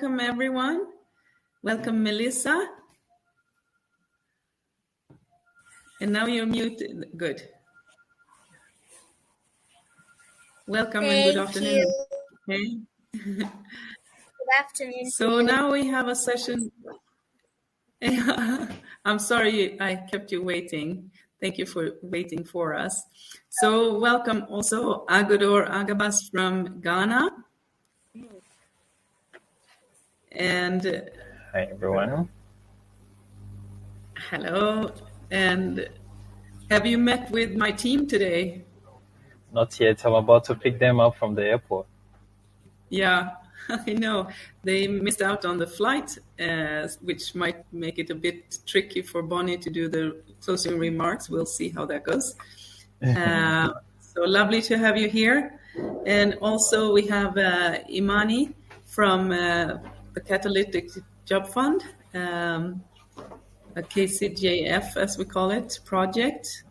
welcome everyone. Welcome, Melissa. And now you're muted. Good. Welcome and good afternoon. Okay. Good afternoon. So now we have a session. I'm sorry I kept you waiting. Thank you for waiting for us. So welcome also Agudor Agabas from Ghana. And hi everyone. Hello. And have you met with my team today? Not yet. I'm about to pick them up from the airport. Yeah, I know. They missed out on the flight, which might make it a bit tricky for Bonnie to do the closing remarks. We'll see how that goes. So lovely to have you here. And also we have Imani from the Catalytic Job Fund, a KCJF, as we call it, project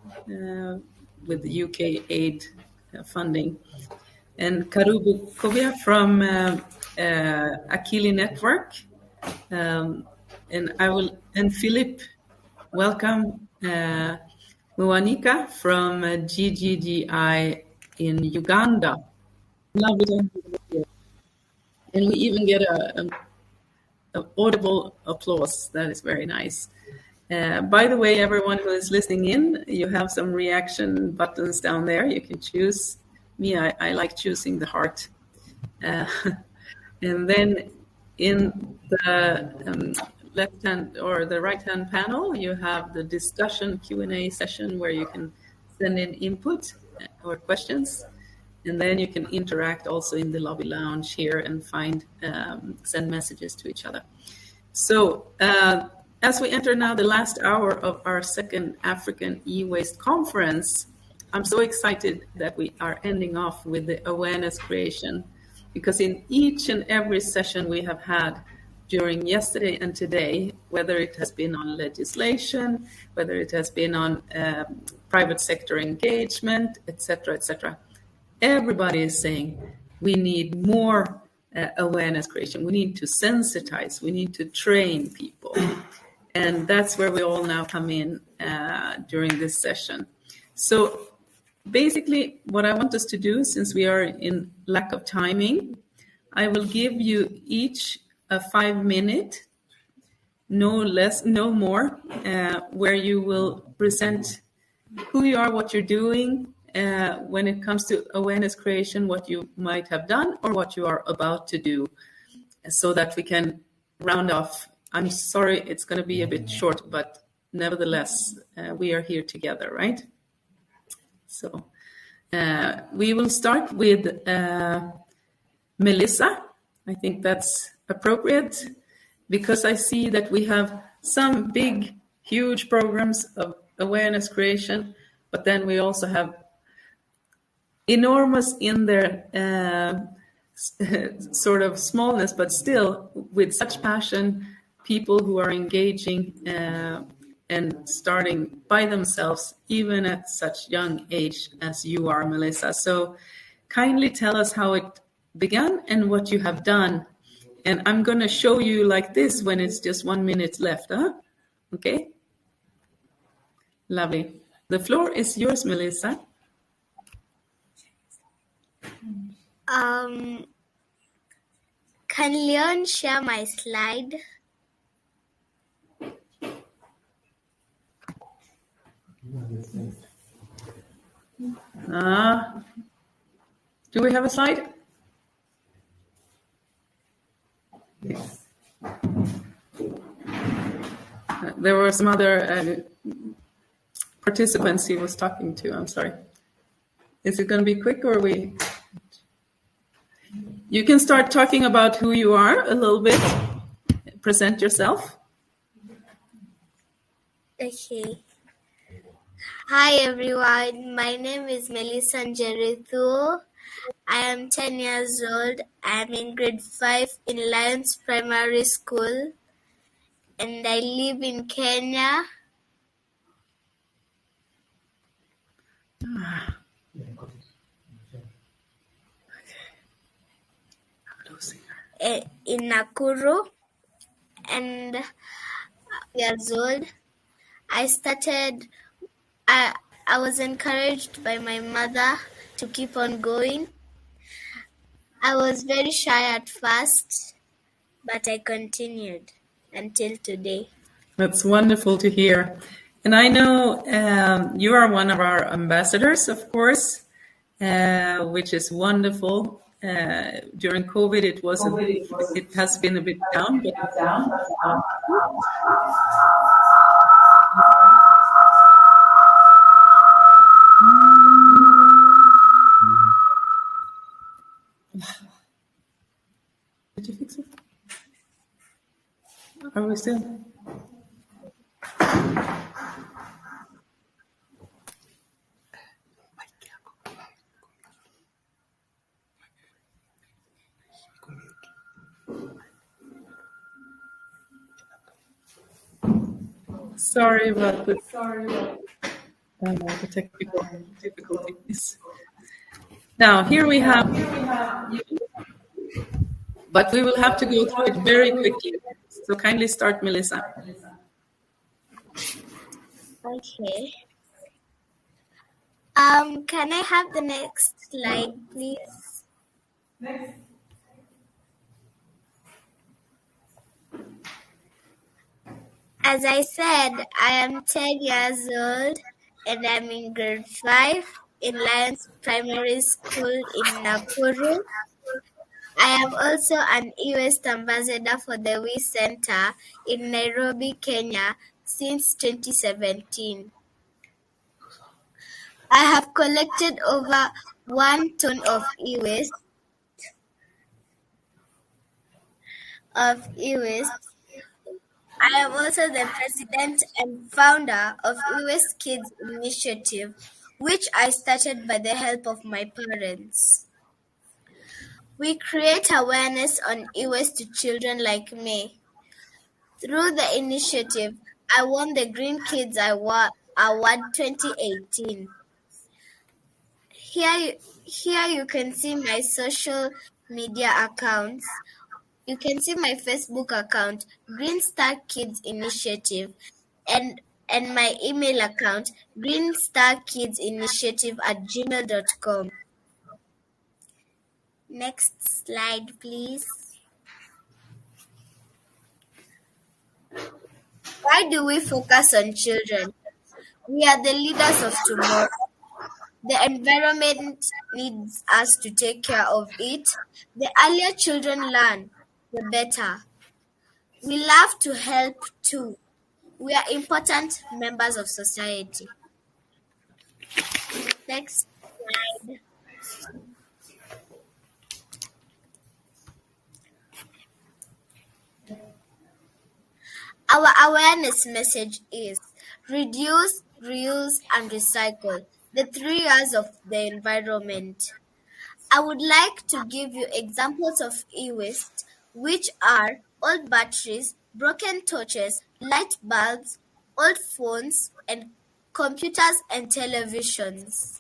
with the UK aid funding. And Kobia from Akili network, and Philip, welcome, Muwanika from GGGI in Uganda. Lovely to have you here. And we even get a audible applause. That is very nice. By the way, everyone who is listening in, you have some reaction buttons down there. You can choose. Me, I like choosing the heart. And then in the left-hand or the right-hand panel, you have the discussion Q&A session where you can send in input or questions. And then you can interact also in the lobby lounge here and send messages to each other. So as we enter now the last hour of our second African e-waste conference, I'm so excited that we are ending off with the awareness creation, because in each and every session we have had during yesterday and today, whether it has been on legislation, whether it has been on private sector engagement, etc., everybody is saying we need more awareness creation. We need to sensitize, we need to train people. And that's where we all now come in during this session. So basically, what I want us to do, since we are in lack of timing, I will give you each a 5-minute, no less, no more, where you will present who you are, what you're doing, when it comes to awareness creation, what you might have done or what you are about to do, so that we can round off. I'm sorry, it's going to be a bit short, but nevertheless, we are here together, right? So we will start with Melissa. I think that's appropriate because I see that we have some big, huge programs of awareness creation, but then we also have enormous in their sort of smallness, but still with such passion, people who are engaging and starting by themselves, even at such young age as you are, Melissa. So kindly tell us how it began and what you have done. And I'm going to show you like this when it's just 1 minute left. Huh? Okay? Lovely. The floor is yours, Melissa. Can Leon share my slide? Do we have a slide? Yes. There were some other participants he was talking to. I'm sorry. Is it going to be quick or we? You can start talking about who you are a little bit. Present yourself. Okay. Hi everyone, my name is Melissa Njeri Thuo. I am 10 years old. I am in grade 5 in Lions Primary School and I live in Kenya. in Nakuru, and years old. I started. I was encouraged by my mother to keep on going. I was very shy at first, but I continued until today. That's wonderful to hear. And I know you are one of our ambassadors, of course, which is wonderful. During COVID, it has been a bit down, but did you fix it? Are we still? Sorry about the technical difficulties. Now, here we have, but we will have to go through it very quickly. So kindly start, Melissa. Okay. Can I have the next slide, please? As I said, I am 10 years old and I'm in grade 5 in Lions Primary School in Nakuru. I am also an e-waste ambassador for the We Center in Nairobi, Kenya since 2017. I have collected over 1 ton of e-waste. I am also the president and founder of e-waste Kidz initiative, which I started by the help of my parents. We create awareness on e-waste to children like me. Through the initiative, I won the Green Kidz Award 2018. Here you can see my social media accounts. You can see my Facebook account, Green Star Kids Initiative, and my email account, greenstarkidsinitiative@gmail.com. Next slide, please. Why do we focus on children? We are the leaders of tomorrow. The environment needs us to take care of it. The earlier children learn, the better. We love to help too. We are important members of society. Next slide. Our awareness message is reduce, reuse, and recycle, the 3 R's of the environment. I would like to give you examples of e-waste, which are old batteries, broken torches, light bulbs, old phones, and computers and televisions.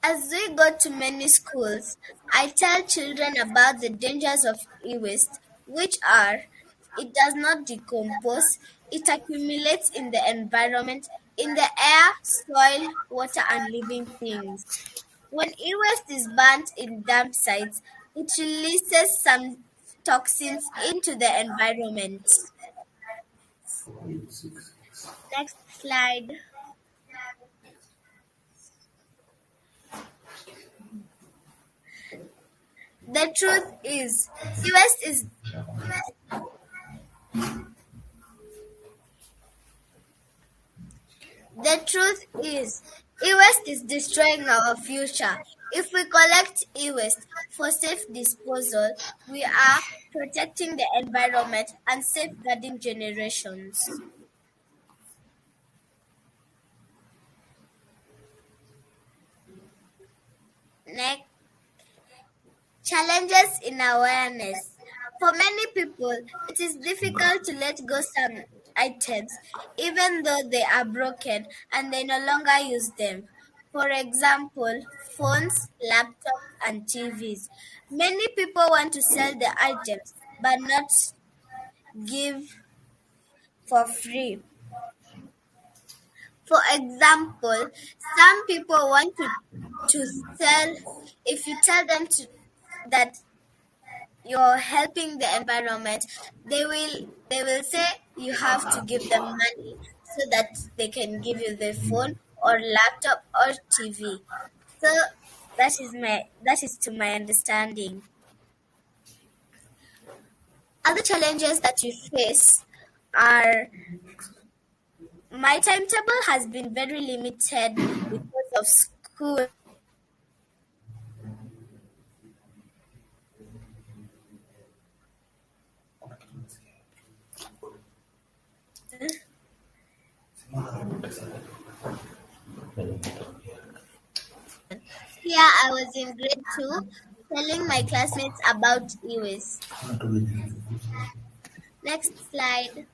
As we go to many schools, I tell children about the dangers of e-waste, which are it does not decompose, it accumulates in the environment, in the air, soil, water, and living things. When e-waste is burnt in dump sites, it releases some toxins into the environment. Next slide. The truth is, e-waste is destroying our future. If we collect e-waste for safe disposal, we are protecting the environment and safeguarding generations. Next, challenges in awareness. For many people, it is difficult to let go items, even though they are broken and they no longer use them. For example, phones, laptops, and TVs. Many people want to sell the items but not give for free. For example, some people want to sell, if you tell them that you're helping the environment, they will say you have to give them money so that they can give you the phone or laptop or TV. So that is to my understanding. Other challenges that you face are, my timetable has been very limited because of school. Here I was in grade 2 telling my classmates about e-waste. Next slide.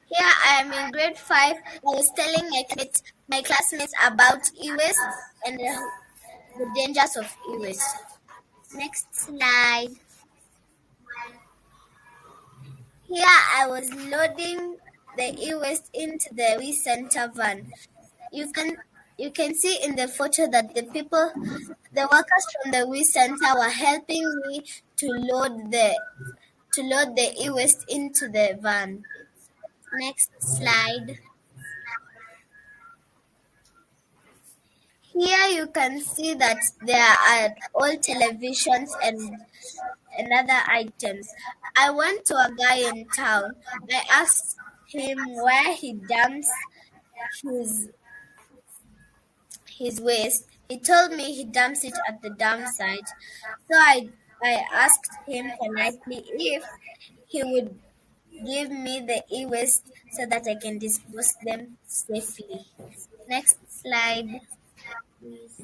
Here I am in grade 5. I was telling my classmates about e-waste and the dangers of e-waste. Next slide. Here I was loading the e-waste into the WeCenter van. You can see in the photo that the workers from the WeCenter were helping me to load the e-waste into the van. Next slide. Here you can see that there are old televisions and other items. I went to a guy in town. I asked him where he dumps his waste. He told me he dumps it at the dump site. So I asked him politely if he would give me the e-waste so that I can dispose them safely. Next slide, please.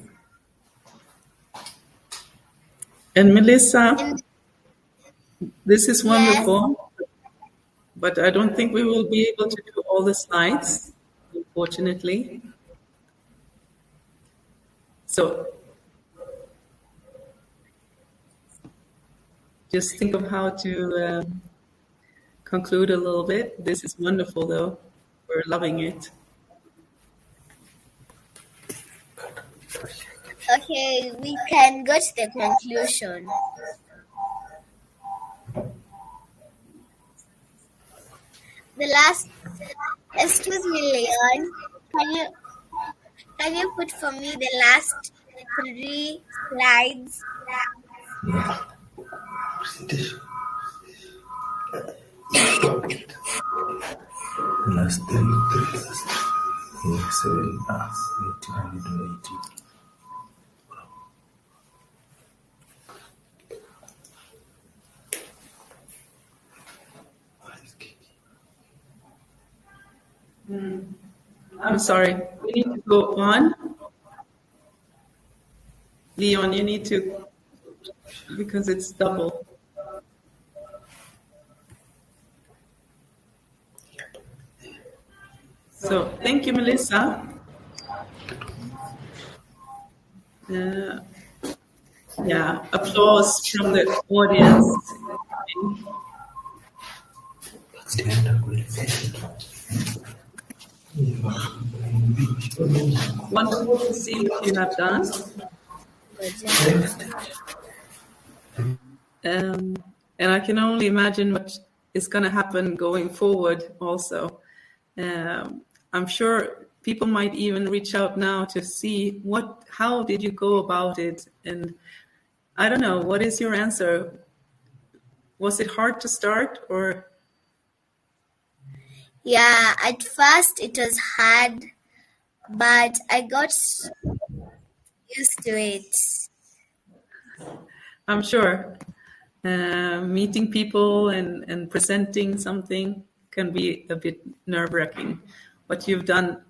And Melissa, this is wonderful, but I don't think we will be able to do all the slides, unfortunately. So just think of how to conclude a little bit. This is wonderful, though. We're loving it. Okay, we can go to the conclusion. Excuse me, Leon, can you put for me the last 3 slides? Presentation. Last 3 7 hours, 1880. I'm sorry. We need to go on. Leon, you need to, because it's double. So thank you, Melissa. Yeah, applause from the audience. Wonderful to see what you have done. And I can only imagine what is going to happen going forward also. I'm sure people might even reach out now to see how did you go about it? And I don't know, what is your answer? Was it hard to start or? Yeah, at first it was hard, but I got used to it. I'm sure meeting people and presenting something can be a bit nerve-wracking, but you've done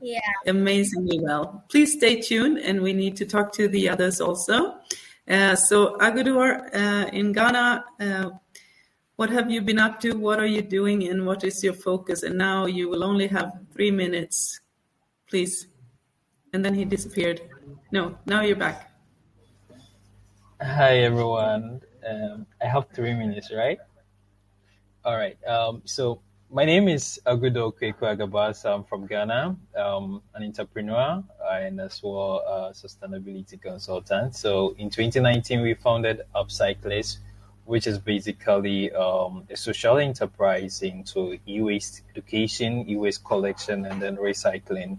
amazingly well. Please stay tuned, and we need to talk to the others also. So Agudor in Ghana, what have you been up to? What are you doing? And what is your focus? And now you will only have 3 minutes, please. And then he disappeared. No, now you're back. Hi everyone. I have 3 minutes, right? All right. So my name is Agudor Agabas. I'm from Ghana. An entrepreneur and as well a sustainability consultant. So in 2019, we founded AppCyclers, which is basically a social enterprise into e-waste education, e-waste collection, and then recycling.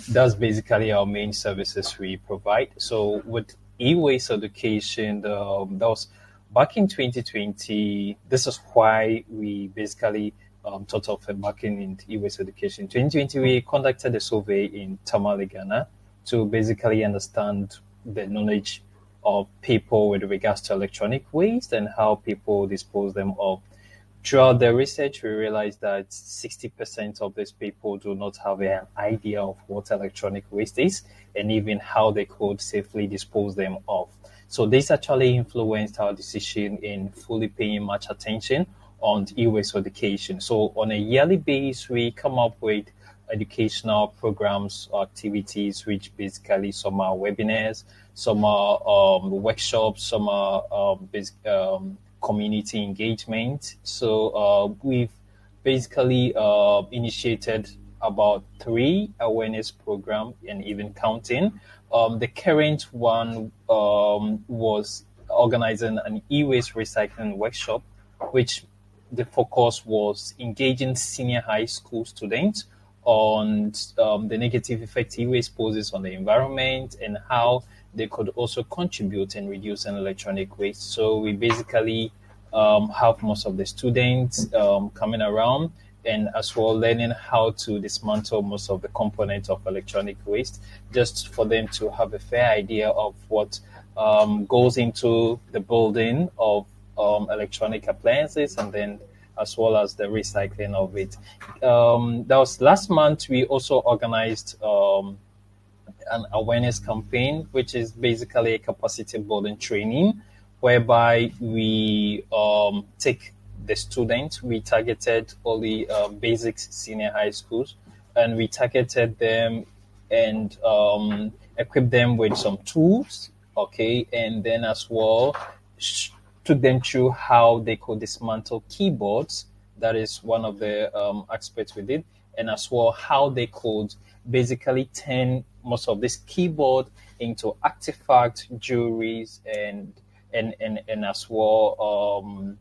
That's basically our main services we provide. So with e-waste education, that was back in 2020. This is why we basically thought of embarking in e-waste education. 2020, we conducted a survey in Tamale, Ghana, to basically understand the knowledge of people with regards to electronic waste and how people dispose them of. Throughout the research, we realized that 60% of these people do not have an idea of what electronic waste is and even how they could safely dispose them of. So this actually influenced our decision in fully paying much attention on e-waste education. So on a yearly basis, we come up with educational programs or activities, which basically some are webinars, some are workshops, some are community engagement. So we've basically initiated about 3 awareness programs and even counting. The current one was organizing an e-waste recycling workshop, which the focus was engaging senior high school students on the negative effect e-waste poses on the environment and how they could also contribute in reducing electronic waste. So we basically have most of the students coming around and as well learning how to dismantle most of the components of electronic waste, just for them to have a fair idea of what goes into the building of electronic appliances and then as well as the recycling of it. That was last month. We also organized an awareness campaign, which is basically a capacity building training, whereby we take the students. We targeted only basic senior high schools, and we targeted them and equipped them with some tools, okay, and then as well took them through how they could dismantle keyboards. That is one of the aspects we did, and as well how they could basically turn most of this keyboard into artifacts, jewelries, and as well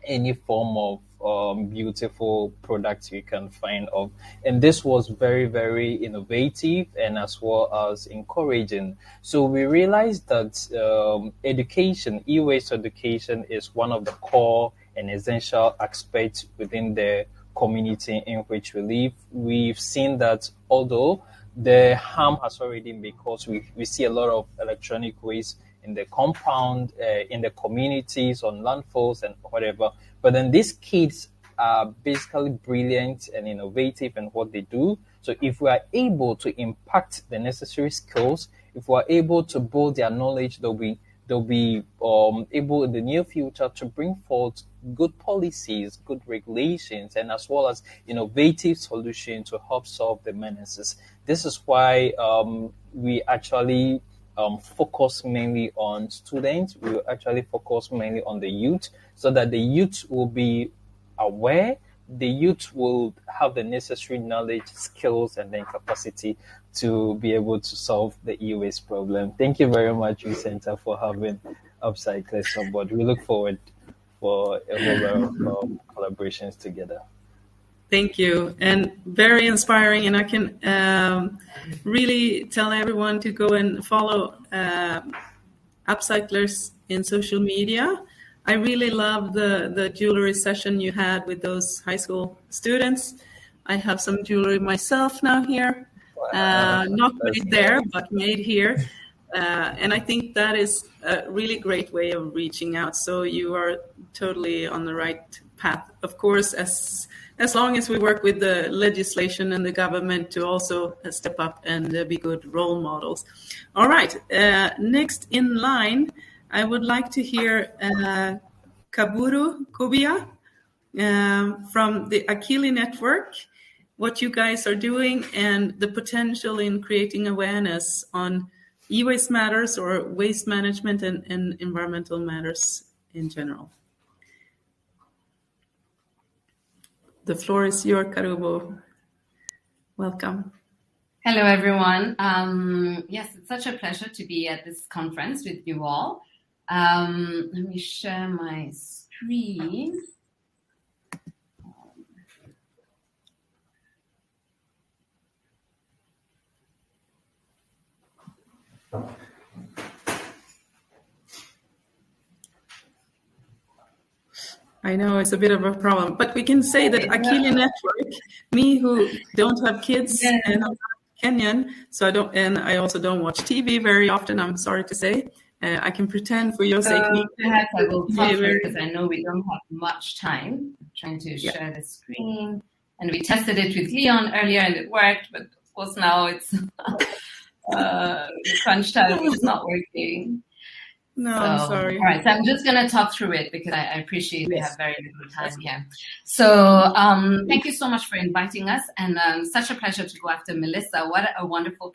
any form of beautiful products you can find of. And this was very, very innovative and as well as encouraging. So we realized that education, e-waste education, is one of the core and essential aspects within the community in which we live. We've seen that although the harm has already been caused, we see a lot of electronic waste in the compound, in the communities, on landfills and whatever. But then these kids are basically brilliant and innovative in what they do. So if we are able to impact the necessary skills, if we are able to build their knowledge, they'll be able in the near future to bring forth good policies, good regulations, and as well as innovative solutions to help solve the menaces. This is why we actually focus mainly on students. We will actually focus mainly on the youth, so that the youth will be aware, the youth will have the necessary knowledge, skills, and then capacity to be able to solve the e-waste problem. Thank you very much, Youth Center, for having AppCyclers on board. We look forward for a whole lot of collaborations together. Thank you, and very inspiring. And I can really tell everyone to go and follow AppCyclers in social media. I really love the jewelry session you had with those high school students. I have some jewelry myself now here, not made there, but made here. And I think that is a really great way of reaching out. So you are totally on the right path. Of course, as long as we work with the legislation and the government to also step up and be good role models. All right, next in line, I would like to hear Kaburo, Kobia, from the Akili network, what you guys are doing and the potential in creating awareness on e-waste matters or waste management and environmental matters in general. The floor is yours, Karubo. Welcome. Hello, everyone. Yes, it's such a pleasure to be at this conference with you all. Let me share my screen. I know it's a bit of a problem, but we can say that Akili Network, me who don't have kids and I'm not Kenyan, so I don't, and I also don't watch TV very often, I'm sorry to say. I can pretend for your sake. Perhaps I will talk because I know we don't have much time. I'm trying to share the screen. And we tested it with Leon earlier and it worked, but of course now it's crunch time, it's not working. No, I'm sorry. All right, so I'm just going to talk through it because I appreciate we have very little time here. So thank you so much for inviting us, and such a pleasure to go after Melissa. What a wonderful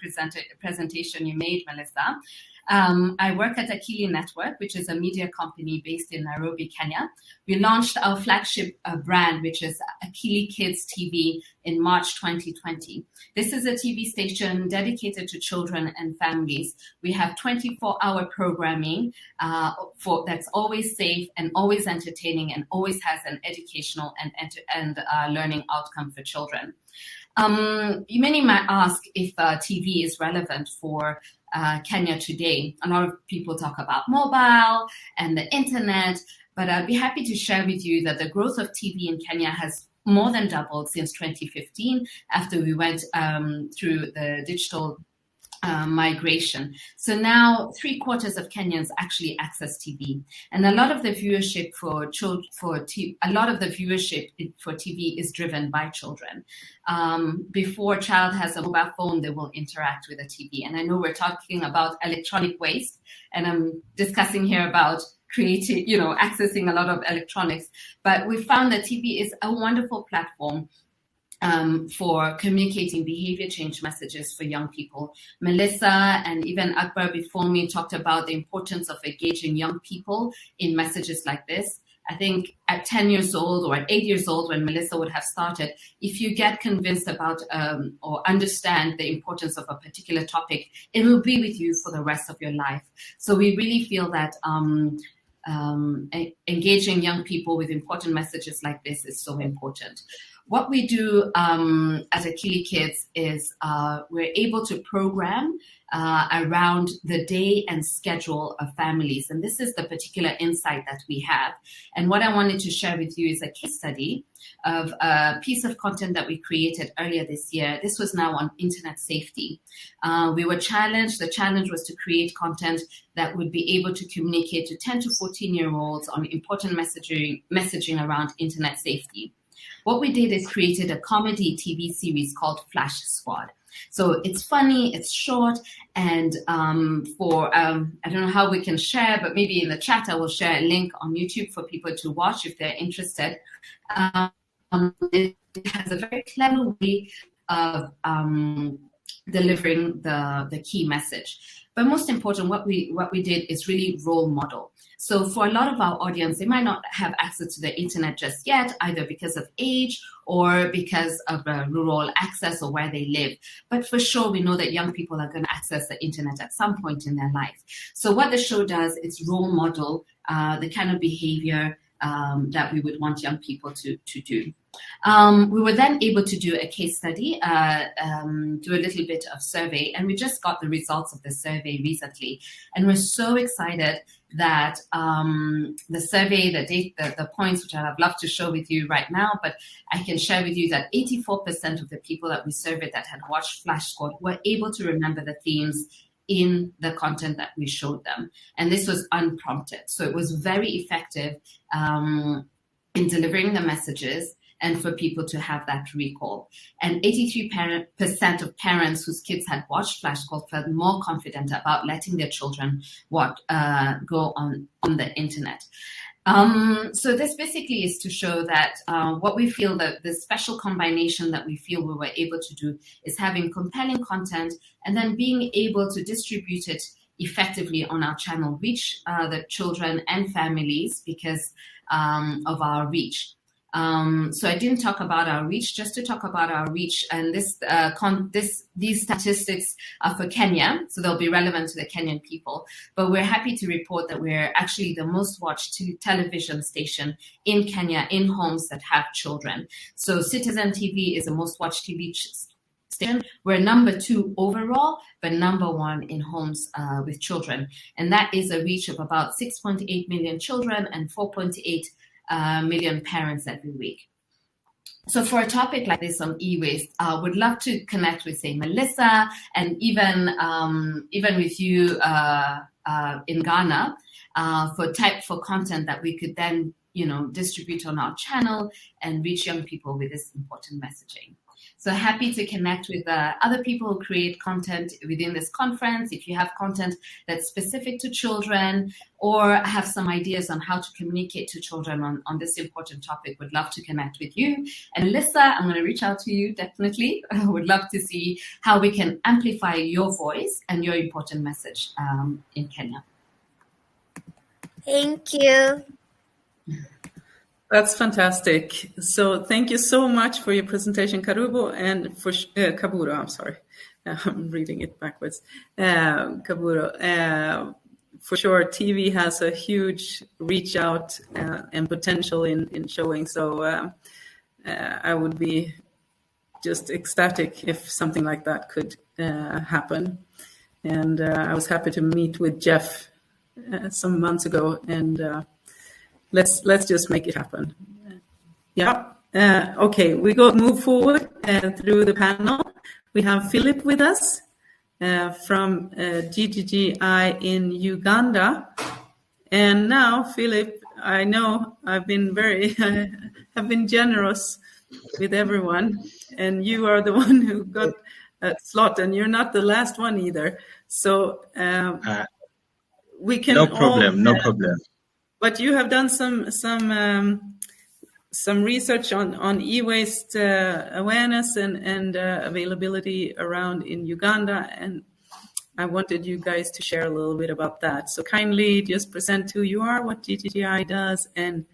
presentation you made, Melissa. I work at Akili Network, which is a media company based in Nairobi, Kenya. We launched our flagship brand, which is Akili Kidz TV, in March 2020. This is a TV station dedicated to children and families. We have 24-hour programming that's always safe and always entertaining and always has an educational and learning outcome for children. Many might ask if TV is relevant for Kenya today. A lot of people talk about mobile and the internet, but I'd be happy to share with you that the growth of TV in Kenya has more than doubled since 2015 after we went through the digital migration. So now 3/4 of Kenyans actually access TV, and a lot of the viewership for TV is driven by children. Before a child has a mobile phone, they will interact with a TV. And I know we're talking about electronic waste, and I'm discussing here about creating, accessing a lot of electronics. But we found that TV is a wonderful platform for communicating behavior change messages for young people. Melissa and even Akbar before me talked about the importance of engaging young people in messages like this. I think at 10 years old or at 8 years old, when Melissa would have started, if you get convinced about or understand the importance of a particular topic, it will be with you for the rest of your life. So we really feel that engaging young people with important messages like this is so important. What we do as Akili Kidz is we're able to program around the day and schedule of families. And this is the particular insight that we have. And what I wanted to share with you is a case study of a piece of content that we created earlier this year. This was now on internet safety. We were challenged. The challenge was to create content that would be able to communicate to 10 to 14-year-olds on important messaging around internet safety. What we did is created a comedy TV series called Flash Squad. So it's funny, it's short, and I don't know how we can share, but maybe in the chat I will share a link on YouTube for people to watch if they're interested. It has a very clever way of delivering the key message. But most important, what we did is really role model. So for a lot of our audience, they might not have access to the internet just yet, either because of age or because of rural access or where they live. But for sure, we know that young people are going to access the internet at some point in their life. So what the show does is role model the kind of behavior that we would want young people to do. We were then able to do a case study, do a little bit of survey, and we just got the results of the survey recently. And we're so excited that the survey, the points, which I'd love to show with you right now, but I can share with you that 84% of the people that we surveyed that had watched Flash Squad were able to remember the themes in the content that we showed them. And this was unprompted. So it was very effective in delivering the messages and for people to have that recall. And 83% of parents whose kids had watched Flash Squad felt more confident about letting their children go on the internet. So this basically is to show that what we feel that the special combination that we feel we were able to do is having compelling content and then being able to distribute it effectively on our channel, reach the children and families because of our reach. So I didn't talk about our reach, just to talk about our reach. And these statistics are for Kenya, so they'll be relevant to the Kenyan people. But we're happy to report that we're actually the most watched television station in Kenya in homes that have children. So Citizen TV is the most watched TV station. We're number 2 overall, but number 1 in homes with children. And that is a reach of about 6.8 million children and 4.8 million parents every week. So for a topic like this on e-waste, I would love to connect with, say, Melissa, and even with you in Ghana for content that we could then distribute on our channel and reach young people with this important messaging. So happy to connect with other people who create content within this conference. If you have content that's specific to children or have some ideas on how to communicate to children on this important topic, would love to connect with you. And Melissa, I'm going to reach out to you, definitely. I would love to see how we can amplify your voice and your important message in Kenya. Thank you. That's fantastic. So thank you so much for your presentation, Kaburo, and for Kaburo. I'm sorry, I'm reading it backwards. Kaburo. For sure, TV has a huge reach out and potential in showing. So I would be just ecstatic if something like that could happen. And I was happy to meet with Jeff some months ago, and let's just make it happen. Yeah. Okay, we move forward through the panel. We have Philip with us from GGGI in Uganda. And now, Philip, I know I've been have been generous with everyone, and you are the one who got a slot, and you're not the last one either. So we can no problem. But you have done some research on e-waste awareness and availability around in Uganda, and I wanted you guys to share a little bit about that. So kindly just present who you are, what GGGI does, and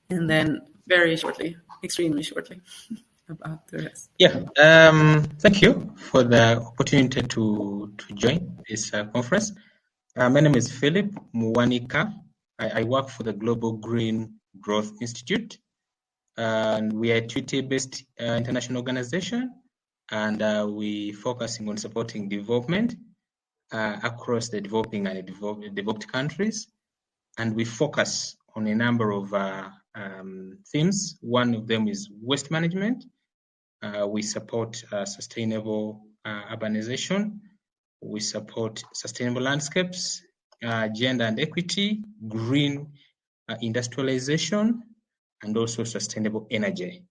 then very shortly, extremely shortly, about the rest. Yeah, thank you for the opportunity to join this conference. My name is Philip Muwanika. I work for the Global Green Growth Institute, and we are a Twitter-based international organization, and we focusing on supporting development across the developing and developed countries, and we focus on a number of themes. One of them is waste management. We support sustainable urbanization. We support sustainable landscapes, gender and equity, green industrialization, and also sustainable energy.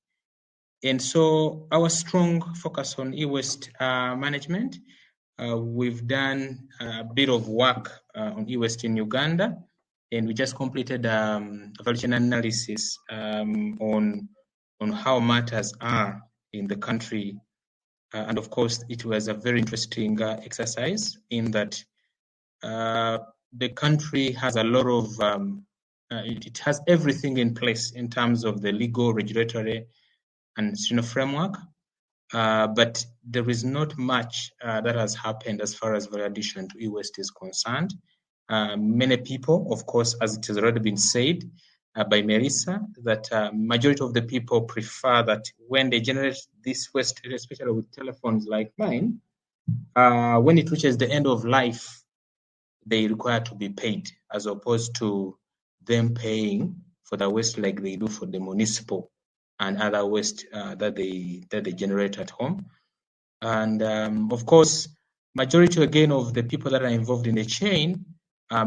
And so our strong focus on e-waste management, we've done a bit of work on e-waste in Uganda, and we just completed a valuation analysis on how matters are in the country. And of course, it was a very interesting exercise in that the country has a lot of, it has everything in place in terms of the legal, regulatory, and institutional framework, but there is not much that has happened as far as value addition to e-waste is concerned. Many people, of course, as it has already been said by Melissa, that majority of the people prefer that when they generate this waste, especially with telephones like mine, when it reaches the end of life, they require to be paid, as opposed to them paying for the waste like they do for the municipal and other waste that they generate at home. And of course, majority again of the people that are involved in the chain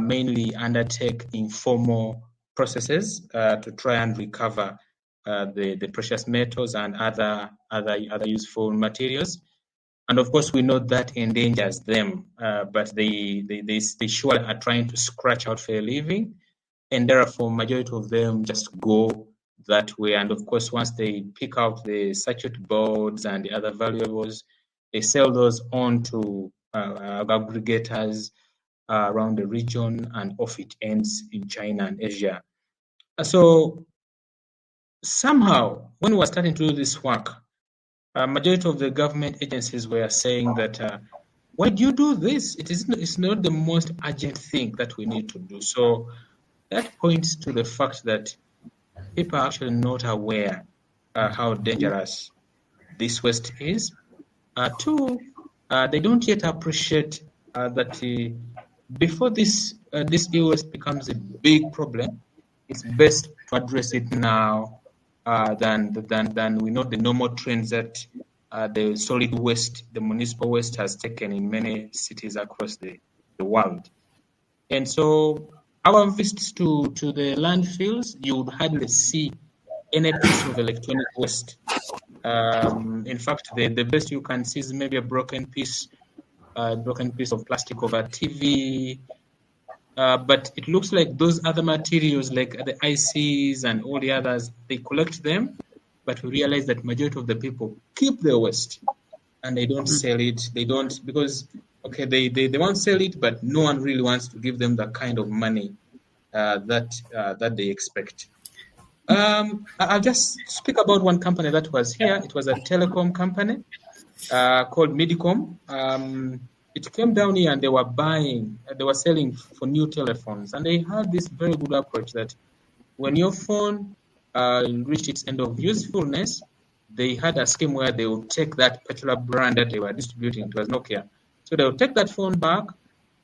mainly undertake informal processes to try and recover the precious metals and other useful materials. And of course, we know that endangers them, but they surely are trying to scratch out for a living. and therefore majority of them just go that way. And of course, once they pick out the circuit boards and the other valuables, they sell those on to aggregators around the region, and off it ends in China and Asia. So somehow, when we were starting to do this work, majority of the government agencies were saying that, why do you do this? It's not the most urgent thing that we need to do. So that points to the fact that people are actually not aware how dangerous this waste is. Two, they don't yet appreciate that before this e-waste becomes a big problem, it's best to address it now than we know the normal trends that the solid waste, the municipal waste has taken in many cities across the world. And so our visits to the landfills, you would hardly see any piece of electronic waste. In fact, the best you can see is maybe a broken piece of plastic of a TV. But it looks like those other materials, like the ICs and all the others, they collect them. But we realize that majority of the people keep the waste and they don't sell it. They don't, because, okay, they won't sell it, but no one really wants to give them the kind of money that they expect. I'll just speak about one company that was here. It was a telecom company called Midicom. It came down here and they were selling for new telephones. And they had this very good approach that when your phone reached its end of usefulness, they had a scheme where they would take that particular brand that they were distributing. It was Nokia. So they would take that phone back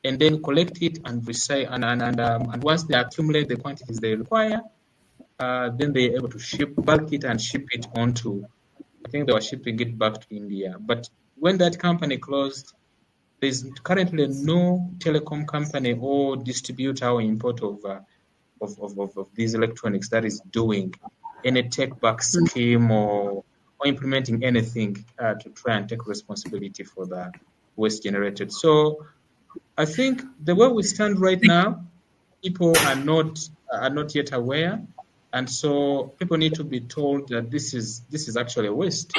and then collect it and resell. And once they accumulate the quantities they require, then they're able to bulk it and ship it onto, I think they were shipping it back to India. But when that company closed, there's currently no telecom company or distributor or importer of these electronics that is doing any take-back scheme or implementing anything to try and take responsibility for the waste generated. So I think the way we stand right now, people are not yet aware. And so people need to be told that this is actually a waste,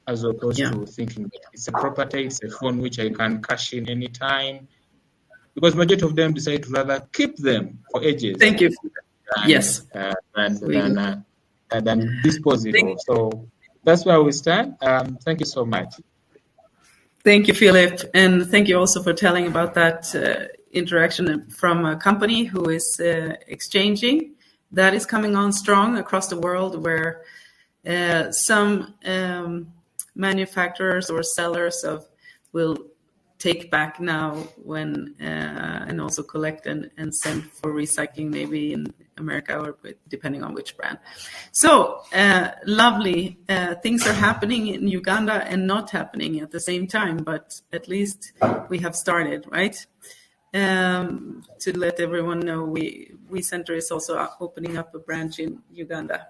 as opposed to thinking that it's a property, it's a phone which I can cash in anytime. Because majority of them decide to rather keep them for ages. Thank you. Than dispose it of. So that's where we stand. Thank you so much. Thank you, Philip. And thank you also for telling about that interaction from a company who is exchanging. That is coming on strong across the world, where some manufacturers or sellers will take back now when and also collect and send for recycling, maybe in America or depending on which brand. So lovely. Things are happening in Uganda and not happening at the same time, but at least we have started, right? To let everyone know, we Center is also opening up a branch in Uganda.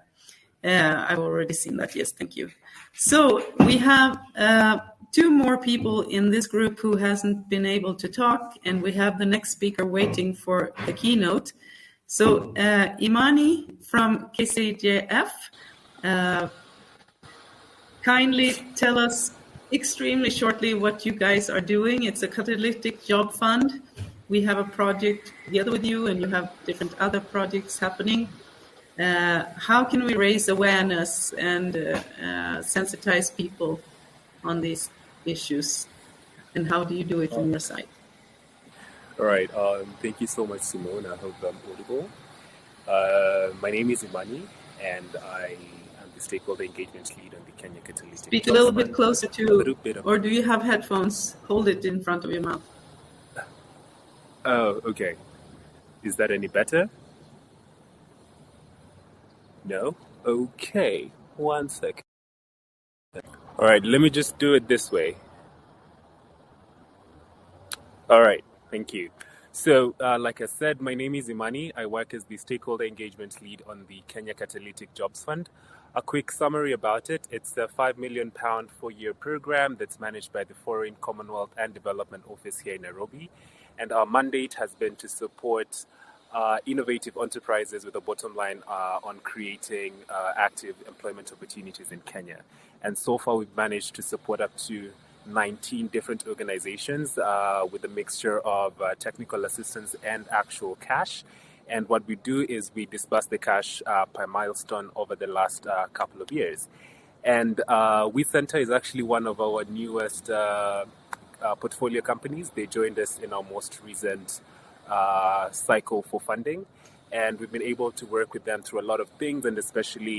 I've already seen that. Yes, thank you. So we have two more people in this group who hasn't been able to talk, and we have the next speaker waiting for the keynote. So Imani from KCJF, kindly tell us extremely shortly what you guys are doing. It's a Catalytic job fund. We have a project together with you, and you have different other projects happening. How can we raise awareness and sensitize people on these issues? And how do you do it from your side? All right. Thank you so much, Simone. I hope I'm audible. My name is Imani, and I am the stakeholder engagement lead on the Kenya Catalytic. Speak a little bit closer to, or do you have headphones? Hold it in front of your mouth. Oh, okay. Is that any better? No? Okay. 1 second. All right, let me just do it this way. All right, thank you. So, like I said, my name is Imani. I work as the stakeholder engagement lead on the Kenya Catalytic Jobs Fund. A quick summary about it. It's a £5 million 4-year program that's managed by the Foreign, Commonwealth and Development Office here in Nairobi. And our mandate has been to support innovative enterprises with a bottom line on creating active employment opportunities in Kenya. And so far, we've managed to support up to 19 different organizations with a mixture of technical assistance and actual cash. And what we do is we disburse the cash per milestone over the last couple of years. And We Center is actually one of our newest portfolio companies. They joined us in our most recent cycle for funding. And we've been able to work with them through a lot of things, and especially